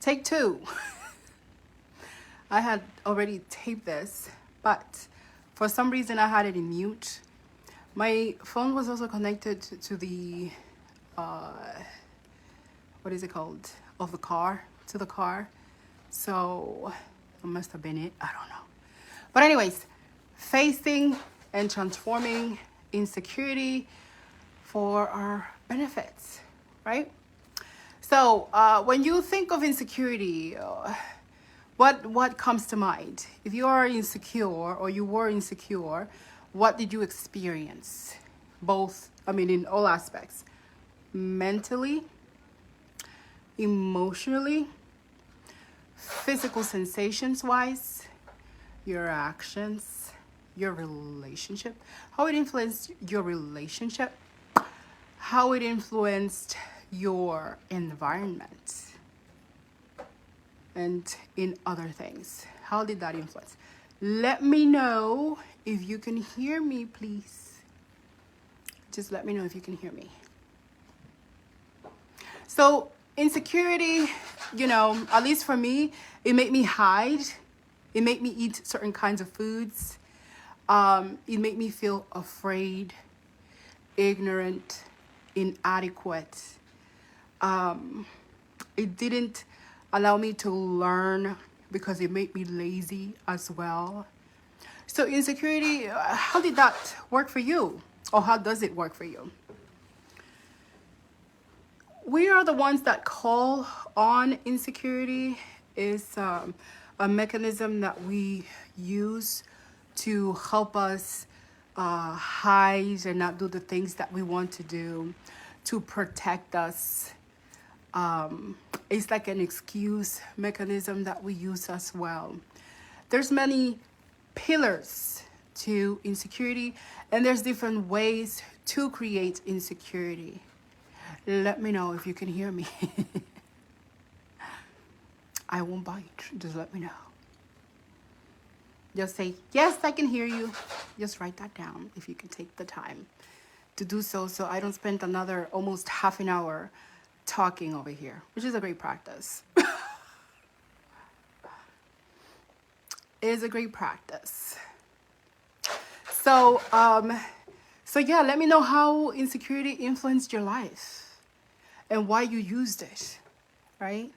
Take two. I had already taped this, but for some reason I had it in mute. My phone was also connected to the, uh, what is it called? Of the car, to the car. So it must have been it. I don't know. But anyways, facing and transforming insecurity for our benefits, right? So when you think of insecurity, what comes to mind? If you are insecure or you were insecure, what did you experience? Both, I mean, in all aspects, mentally, emotionally, physical sensations wise, your actions, your relationship, how it influenced your relationship, how it influenced your environment, and in other things. How did that influence? Let me know if you can hear me, please. Just let me know if you can hear me. So insecurity, at least for me, it made me hide. It made me eat certain kinds of foods. It made me feel afraid, ignorant, inadequate. It didn't allow me to learn because it made me lazy as well. So insecurity, how did that work for you? Or how does it work for you? We are the ones that call on insecurity. Is a mechanism that we use to help us hide and not do the things that we want to do, to protect us. It's like an excuse mechanism that we use as well. There's many pillars to insecurity, and there's different ways to create insecurity. Let me know if you can hear me. I won't bite. Just let me know. Just say, yes, I can hear you. Just write that down if you can take the time to do so I don't spend another almost half an hour talking over here, which is a great practice. It is a great practice. So yeah, let me know how insecurity influenced your life and why you used it, right?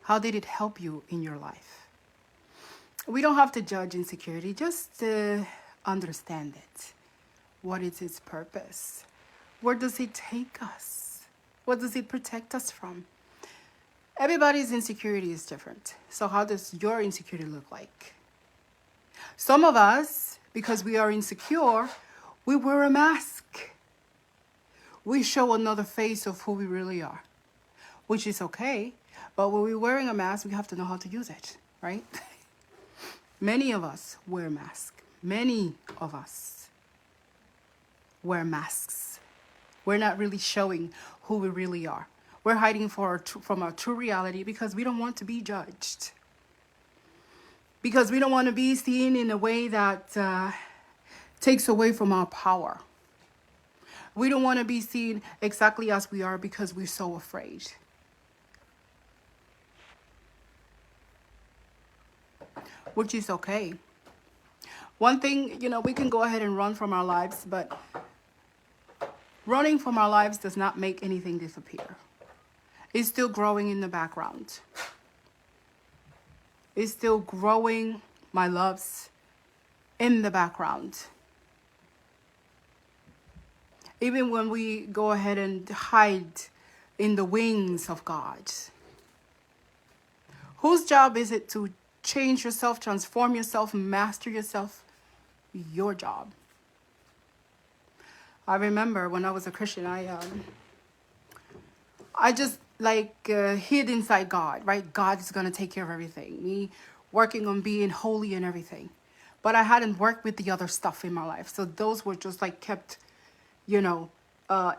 How did it help you in your life? We don't have to judge insecurity, just understand it. What is its purpose? Where does it take us? What does it protect us from? Everybody's insecurity is different. So how does your insecurity look like? Some of us, because we are insecure, we wear a mask. We show another face of who we really are, which is okay. But when we're wearing a mask, we have to know how to use it, right? Many of us wear masks. Many of us wear masks. We're not really showing who we really are. We're hiding from our true reality because we don't want to be judged. Because we don't want to be seen in a way that takes away from our power. We don't want to be seen exactly as we are because we're so afraid. Which is okay. One thing, we can go ahead and run from our lives, but running from our lives does not make anything disappear. It's still growing in the background. It's still growing, my loves, in the background. Even when we go ahead and hide in the wings of God. Whose job is it to change yourself, transform yourself, master yourself? Your job. I remember when I was a Christian, I just hid inside God, right? God is going to take care of everything. Me working on being holy and everything. But I hadn't worked with the other stuff in my life. So those were just kept,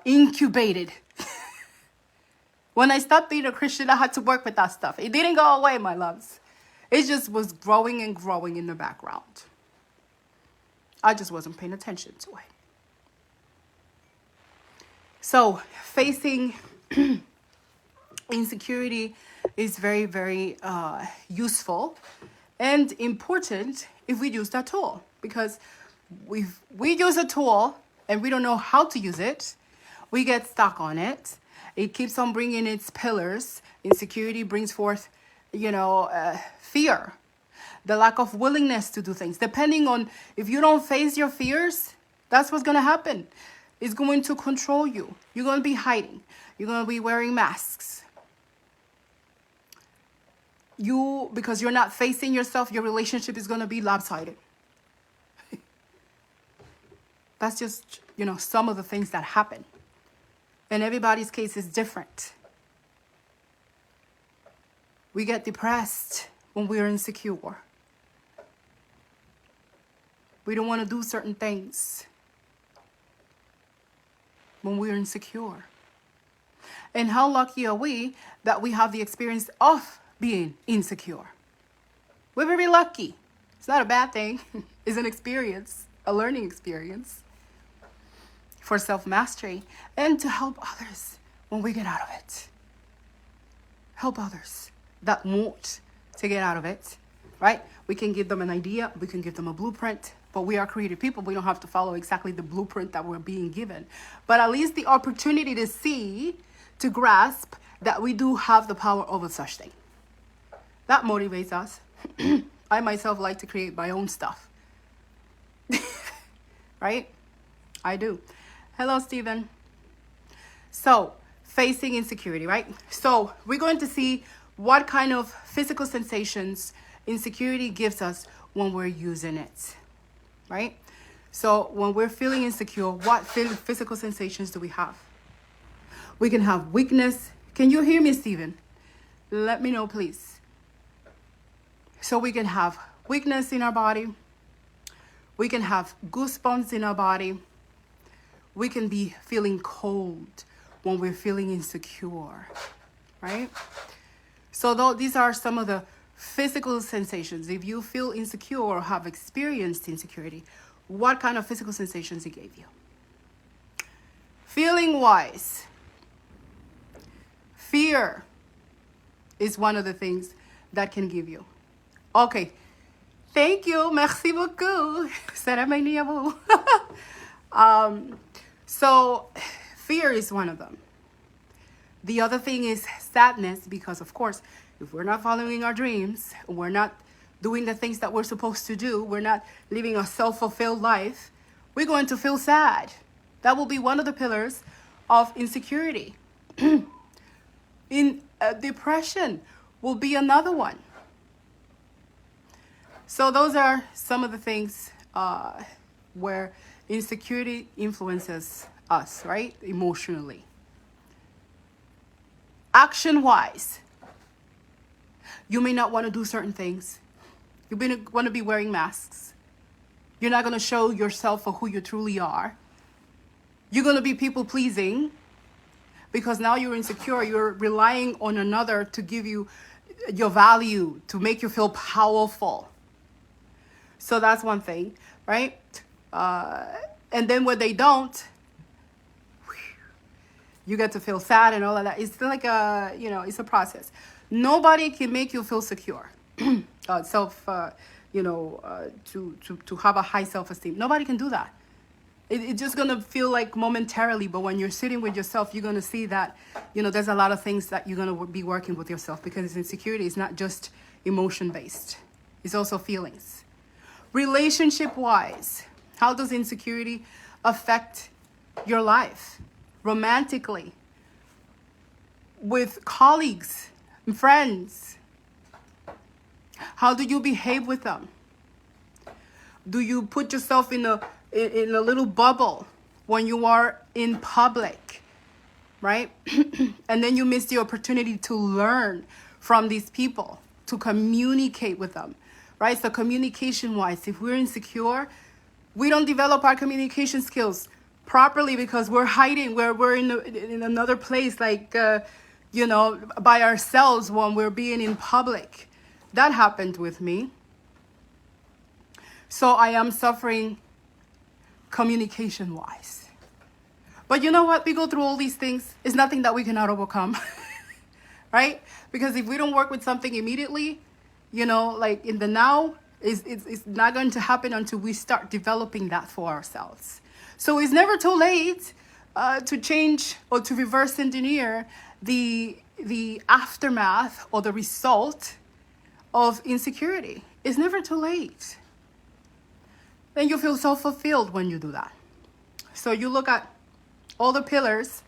incubated. When I stopped being a Christian, I had to work with that stuff. It didn't go away, my loves. It just was growing and growing in the background. I just wasn't paying attention to it. So facing insecurity is very, very useful and important if we use that tool. Because if we use a tool and we don't know how to use it, we get stuck on it. It keeps on bringing its pillars. Insecurity brings forth, fear, the lack of willingness to do things. Depending on if you don't face your fears, that's what's going to happen. It's going to control you. You're going to be hiding. You're going to be wearing masks. Because you're not facing yourself, your relationship is going to be lopsided. That's just, some of the things that happen. And everybody's case is different. We get depressed when we're insecure. We don't want to do certain things when we're insecure. And how lucky are we that we have the experience of being insecure? We're very lucky. It's not a bad thing. It's an experience, a learning experience for self-mastery and to help others when we get out of it. Help others that want to get out of it, right? We can give them an idea. We can give them a blueprint. But we are creative people. We don't have to follow exactly the blueprint that we're being given. But at least the opportunity to see, to grasp that we do have the power over such thing. That motivates us. I myself like to create my own stuff. Right? I do. Hello, Stephen. So, facing insecurity, right? So, we're going to see what kind of physical sensations insecurity gives us when we're using it. Right? So when we're feeling insecure, what physical sensations do we have? We can have weakness. Can you hear me, Stephen? Let me know, please. So we can have weakness in our body. We can have goosebumps in our body. We can be feeling cold when we're feeling insecure. Right? So these are some of the physical sensations. If you feel insecure or have experienced insecurity, what kind of physical sensations it gave you? Feeling wise, fear is one of the things that can give you. Okay, thank you, merci beaucoup. So fear is one of them. The other thing is sadness, because of course, if we're not following our dreams, we're not doing the things that we're supposed to do, we're not living a self-fulfilled life, we're going to feel sad. That will be one of the pillars of insecurity. Depression will be another one. So those are some of the things where insecurity influences us, right? Emotionally. Action-wise, you may not want to do certain things. You may want to be wearing masks. You're not going to show yourself for who you truly are. You're going to be people-pleasing because now you're insecure. You're relying on another to give you your value, to make you feel powerful. So that's one thing, right? And then when they don't, you get to feel sad and all of that. It's like it's a process. Nobody can make you feel secure, to have a high self-esteem. Nobody can do that. It's just going to feel like momentarily, but when you're sitting with yourself, you're going to see that, there's a lot of things that you're going to be working with yourself, because insecurity is not just emotion-based. It's also feelings. Relationship-wise, how does insecurity affect your life? Romantically, with colleagues and friends. How do you behave with them? Do you put yourself in a little bubble when you are in public, right? And then you miss the opportunity to learn from these people, to communicate with them, right? So communication-wise, if we're insecure, we don't develop our communication skills properly because we're hiding, we're in another place, like, by ourselves when we're being in public. That happened with me. So I am suffering communication-wise. But you know what? We go through all these things. It's nothing that we cannot overcome. right? Because if we don't work with something immediately, you know, like in the now, it's not going to happen until we start developing that for ourselves. So it's never too late to change or to reverse engineer the aftermath or the result of insecurity. It's never too late. Then you feel so fulfilled when you do that. So you look at all the pillars,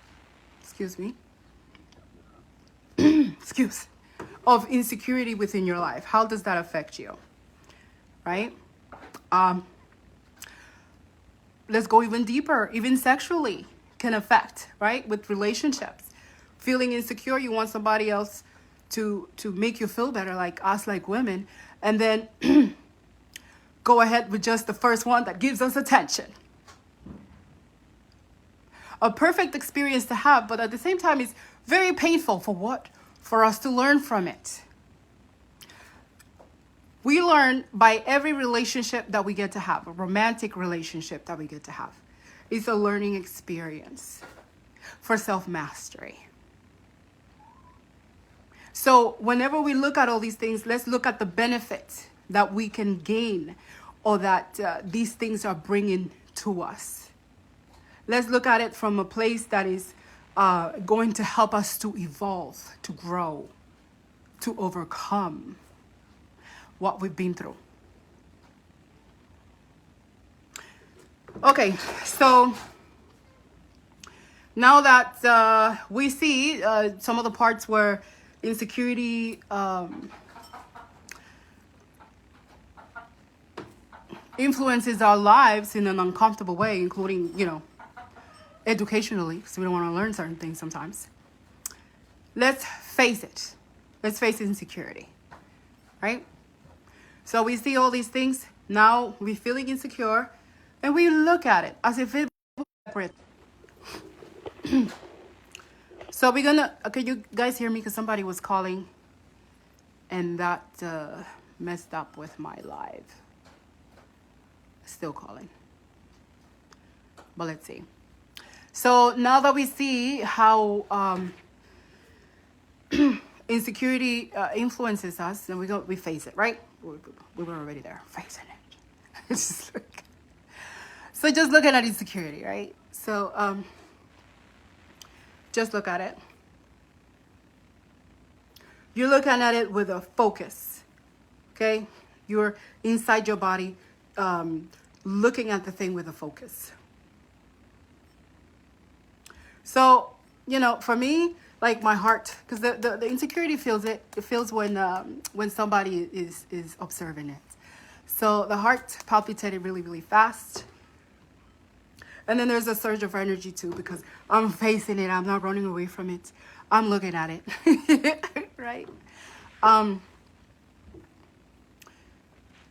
excuse me, of insecurity within your life. How does that affect you? Right? Let's go even deeper. Even sexually can affect, right? With relationships. Feeling insecure, you want somebody else to make you feel better, like us, like women, and then go ahead with just the first one that gives us attention. A perfect experience to have, but at the same time, it's very painful. For what? For us to learn from it. We learn by every relationship that we get to have, a romantic relationship that we get to have. It's a learning experience for self-mastery. So whenever we look at all these things, let's look at the benefits that we can gain or that these things are bringing to us. Let's look at it from a place that is going to help us to evolve, to grow, to overcome what we've been through. Okay, so now that we see some of the parts where insecurity influences our lives in an uncomfortable way, including, you know, educationally, because we don't want to learn certain things sometimes. Let's face it. Let's face insecurity, right? So we see all these things. Now we're feeling insecure, and we look at it as if it was separate. So we're gonna. Okay, you guys hear me? Because somebody was calling, and that messed up with my live. Still calling, but let's see. So now that we see how insecurity influences us, then we face it, right? We were already there, facing it. It's just like, so just looking at insecurity, right? So just look at it. You're looking at it with a focus, okay? You're inside your body, looking at the thing with a focus. So, you know, for me, like my heart, because the insecurity feels it. It feels when somebody is observing it. So the heart palpitated really, really fast. And then there's a surge of energy too, because I'm facing it. I'm not running away from it. I'm looking at it, right?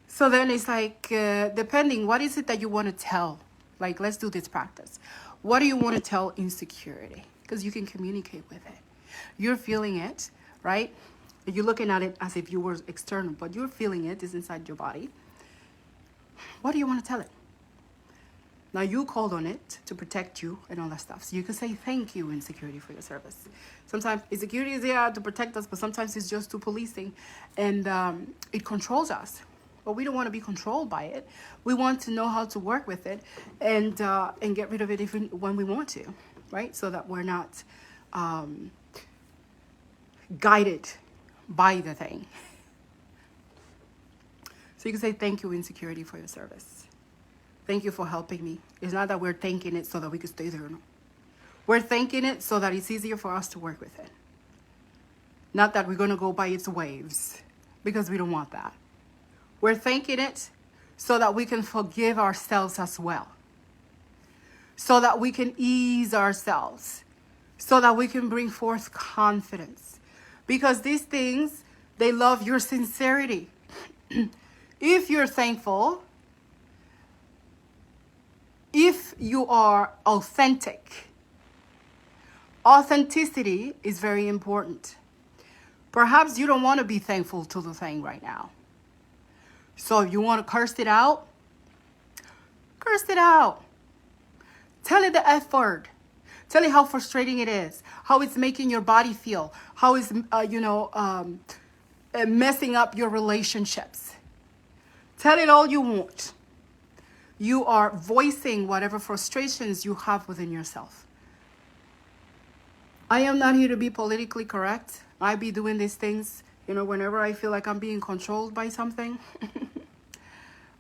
So then it's like, depending, what is it that you want to tell? Like, let's do this practice. What do you want to tell insecurity? Because you can communicate with it. You're feeling it, right? You're looking at it as if you were external, but you're feeling it. It's inside your body. What do you want to tell it? Now, you called on it to protect you and all that stuff. So you can say, thank you, insecurity, for your service. Sometimes insecurity is there to protect us, but sometimes it's just to policing. And it controls us. But we don't want to be controlled by it. We want to know how to work with it and get rid of it when we want to, right? So that we're not guided by the thing. So you can say, thank you, insecurity, for your service. Thank you for helping me. It's not that we're thanking it so that we can stay there. No. We're thanking it so that it's easier for us to work with it. Not that we're going to go by its waves, because we don't want that. We're thanking it so that we can forgive ourselves as well. So that we can ease ourselves. So that we can bring forth confidence. Because these things, they love your sincerity. If you're thankful, if you are authentic, authenticity is very important. Perhaps you don't want to be thankful to the thing right now. So if you want to curse it out, curse it out. Tell it the F word. Tell it how frustrating it is, how it's making your body feel, how it's, messing up your relationships. Tell it all you want. You are voicing whatever frustrations you have within yourself. I am not here to be politically correct. I be doing these things, whenever I feel like I'm being controlled by something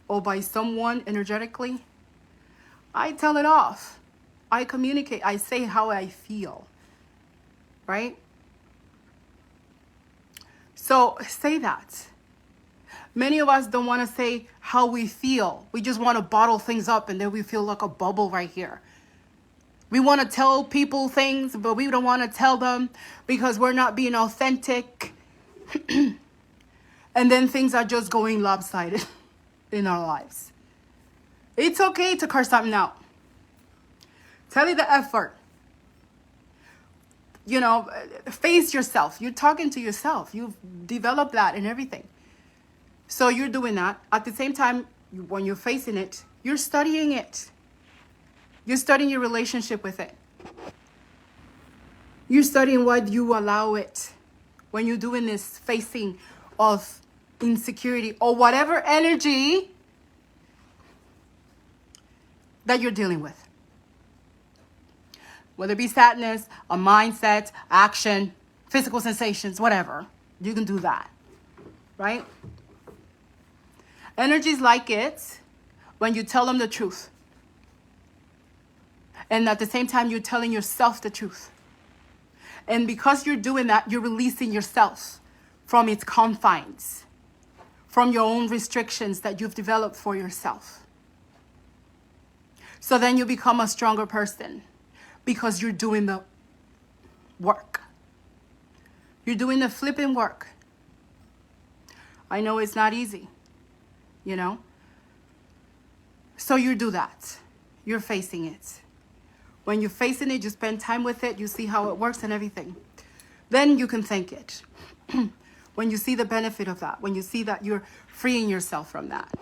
or by someone energetically. I tell it off. I communicate. I say how I feel. Right? So say that. Many of us don't want to say how we feel. We just want to bottle things up and then we feel like a bubble right here. We want to tell people things, but we don't want to tell them because we're not being authentic. And then things are just going lopsided in our lives. It's okay to curse something out. Tell it the effort. Face yourself. You're talking to yourself. You've developed that and everything. So you're doing that. At the same time, when you're facing it, you're studying it. You're studying your relationship with it. You're studying what you allow it when you're doing this facing of insecurity or whatever energy that you're dealing with. Whether it be sadness, a mindset, action, physical sensations, whatever. You can do that. Right? Energies like it when you tell them the truth. And at the same time, you're telling yourself the truth. And because you're doing that, you're releasing yourself from its confines, from your own restrictions that you've developed for yourself. So then you become a stronger person because you're doing the work. You're doing the flipping work. I know it's not easy, So you do that. You're facing it. When you're facing it, you spend time with it, you see how it works and everything. Then you can thank it. When you see the benefit of that, when you see that you're freeing yourself from that.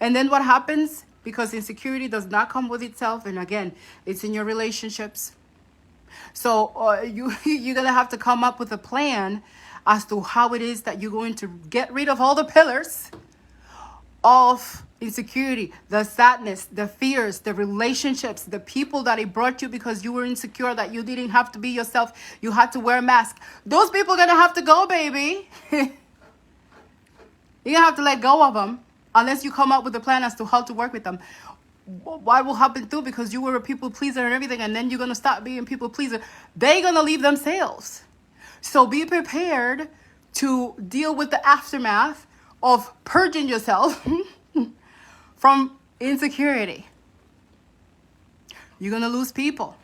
And then what happens? Because insecurity does not come with itself. And again, it's in your relationships. So you're going to have to come up with a plan as to how it is that you're going to get rid of all the pillars of insecurity, the sadness, the fears, the relationships, the people that it brought you because you were insecure, that you didn't have to be yourself. You had to wear a mask. Those people are going to have to go, baby. You're going to have to let go of them unless you come up with a plan as to how to work with them. What will happen too? Because you were a people pleaser and everything, and then you're going to stop being people pleaser. They're going to leave themselves. So be prepared to deal with the aftermath of purging yourself from insecurity. You're going to lose people.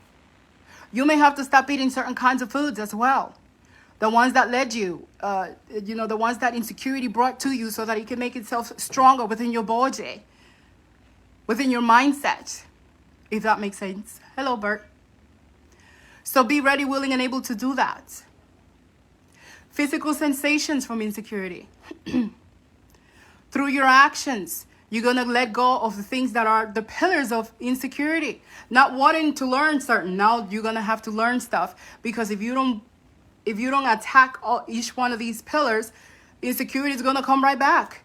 You may have to stop eating certain kinds of foods as well. The ones that led you, the ones that insecurity brought to you so that it can make itself stronger within your body, within your mindset, if that makes sense. Hello, Bert. So be ready, willing, and able to do that. Physical sensations from insecurity. Through your actions, you're going to let go of the things that are the pillars of insecurity. Not wanting to learn certain. Now you're going to have to learn stuff. Because if you don't attack each one of these pillars, insecurity is going to come right back.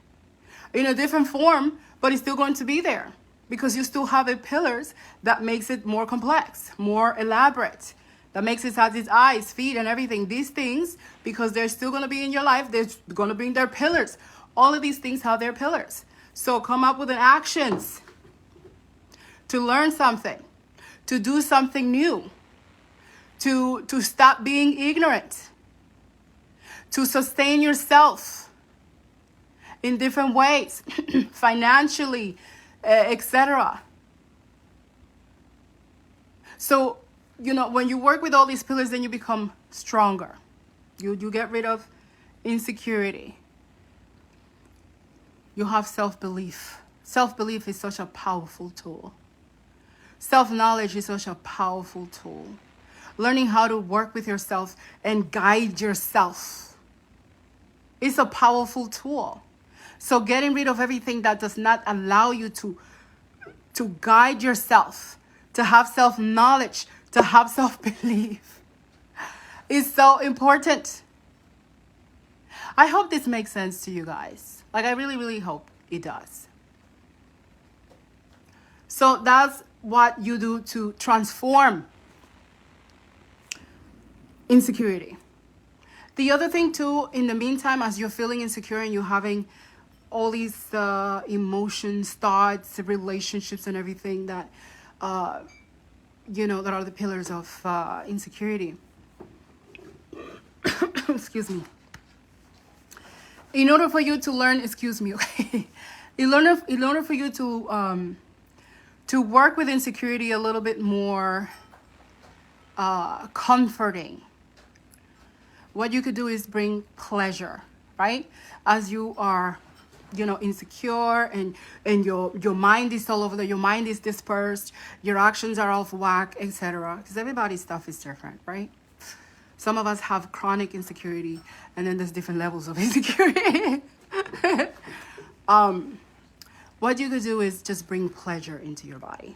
In a different form, but it's still going to be there. Because you still have the pillars that makes it more complex, more elaborate. That makes it has its eyes, feet, and everything. These things, because they're still going to be in your life, they're going to bring their pillars. All of these things have their pillars. So come up with an actions to learn something, to do something new, to stop being ignorant, to sustain yourself in different ways, financially, etc. So, when you work with all these pillars, then you become stronger. You get rid of insecurity. You have self-belief. Self-belief is such a powerful tool. Self-knowledge is such a powerful tool. Learning how to work with yourself and guide yourself is a powerful tool. So getting rid of everything that does not allow you to guide yourself, to have self-knowledge, to have self-belief is so important. I hope this makes sense to you guys. Like, I really, really hope it does. So that's what you do to transform insecurity. The other thing too, in the meantime, as you're feeling insecure and you're having all these emotions, thoughts, relationships, and everything that, that are the pillars of insecurity. Excuse me. In order for you to learn, okay. In order for you to work with insecurity a little bit more comforting, what you could do is bring pleasure, right? As you are, insecure and your mind is all over your mind is dispersed, your actions are off whack, etc. Because everybody's stuff is different, right? Some of us have chronic insecurity, and then there's different levels of insecurity. What you could do is just bring pleasure into your body,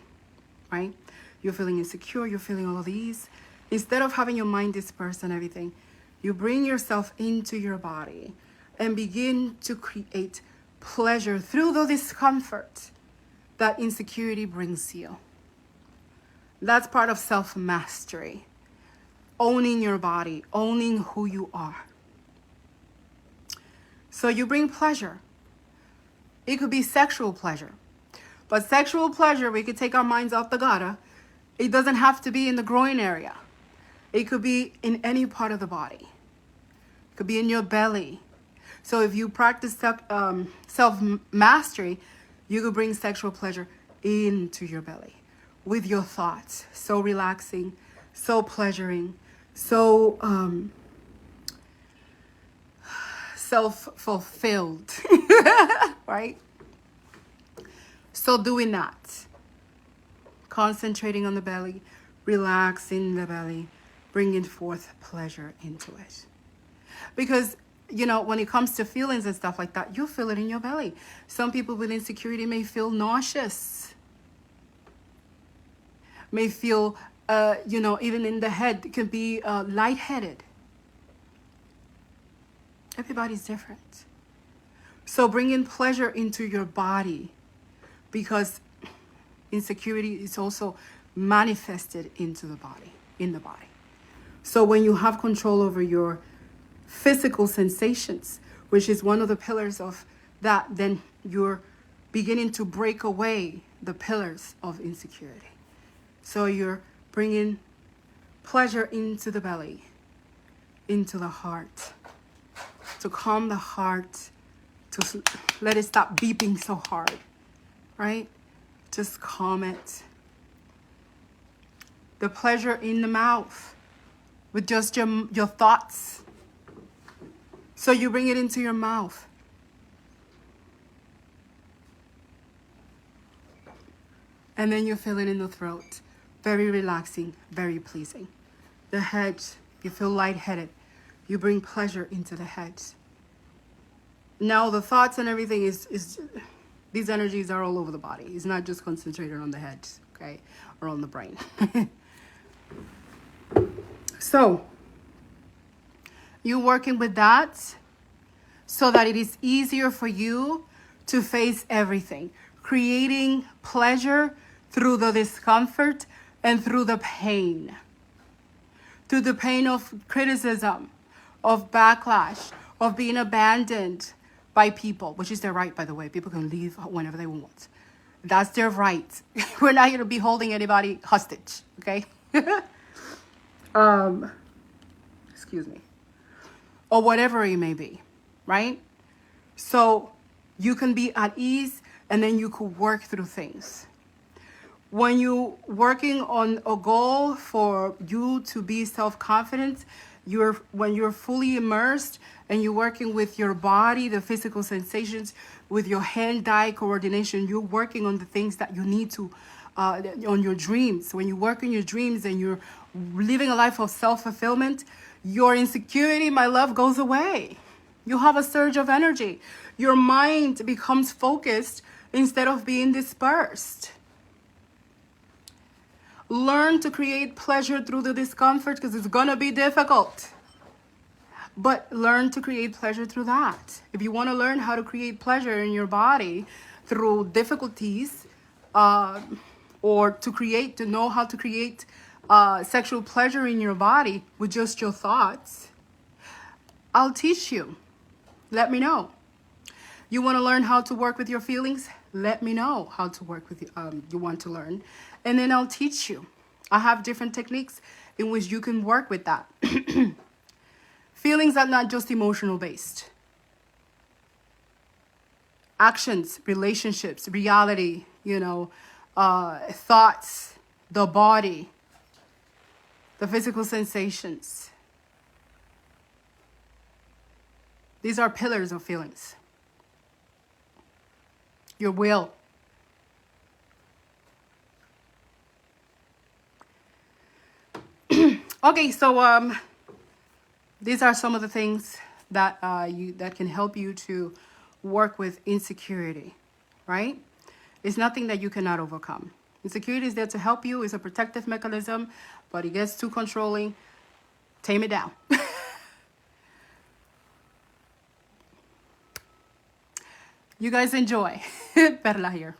right? You're feeling insecure, you're feeling all of these. Instead of having your mind dispersed and everything, you bring yourself into your body and begin to create pleasure through the discomfort that insecurity brings you. That's part of self-mastery. Owning your body, owning who you are. So you bring pleasure. It could be sexual pleasure. But sexual pleasure, we could take our minds off the gutter. It doesn't have to be in the groin area. It could be in any part of the body. It could be in your belly. So if you practice self-mastery, you could bring sexual pleasure into your belly with your thoughts. So relaxing, so pleasuring, so self-fulfilled, right? So doing that, concentrating on the belly, relaxing the belly, bringing forth pleasure into it. Because, when it comes to feelings and stuff like that, you feel it in your belly. Some people with insecurity may feel nauseous, may feel, even in the head, it can be lightheaded. Everybody's different. So bring in pleasure into your body, because insecurity is also manifested into the body, in the body. So when you have control over your physical sensations, which is one of the pillars of that, then you're beginning to break away the pillars of insecurity. So you're bringing pleasure into the belly, into the heart, to calm the heart, to let it stop beeping so hard, right? Just calm it. The pleasure in the mouth with just your thoughts. So you bring it into your mouth. And then you feel it in the throat. Very relaxing, very pleasing. The head, you feel lightheaded. You bring pleasure into the head. Now the thoughts and everything is these energies are all over the body. It's not just concentrated on the head, okay? Or on the brain. So, you're working with that so that it is easier for you to face everything. Creating pleasure through the discomfort and through the pain. Through the pain of criticism, of backlash, of being abandoned by people, which is their right, by the way. People can leave whenever they want. That's their right. We're not going to be holding anybody hostage, okay? Excuse me. Or whatever it may be, right? So you can be at ease, and then you could work through things. When you're working on a goal for you to be self-confident, when you're fully immersed and you're working with your body, the physical sensations, with your hand-eye coordination, you're working on the things that you need to, on your dreams. When you work on your dreams and you're living a life of self-fulfillment, your insecurity, my love, goes away. You have a surge of energy. Your mind becomes focused instead of being dispersed. Learn to create pleasure through the discomfort, because it's gonna be difficult. But learn to create pleasure through that. If you want to learn how to create pleasure in your body through difficulties, or to know how to create sexual pleasure in your body with just your thoughts, I'll teach you. Let me know. You want to learn how to work with your feelings? Let me know how to work with you want to learn. And then I'll teach you. I have different techniques in which you can work with that. Feelings are not just emotional based. Actions, relationships, reality, thoughts, the body, the physical sensations. These are pillars of feelings. Your will. Okay, so these are some of the things that that can help you to work with insecurity, right? It's nothing that you cannot overcome. Insecurity is there to help you. It's a protective mechanism, but it gets too controlling. Tame it down. You guys enjoy. Perla here.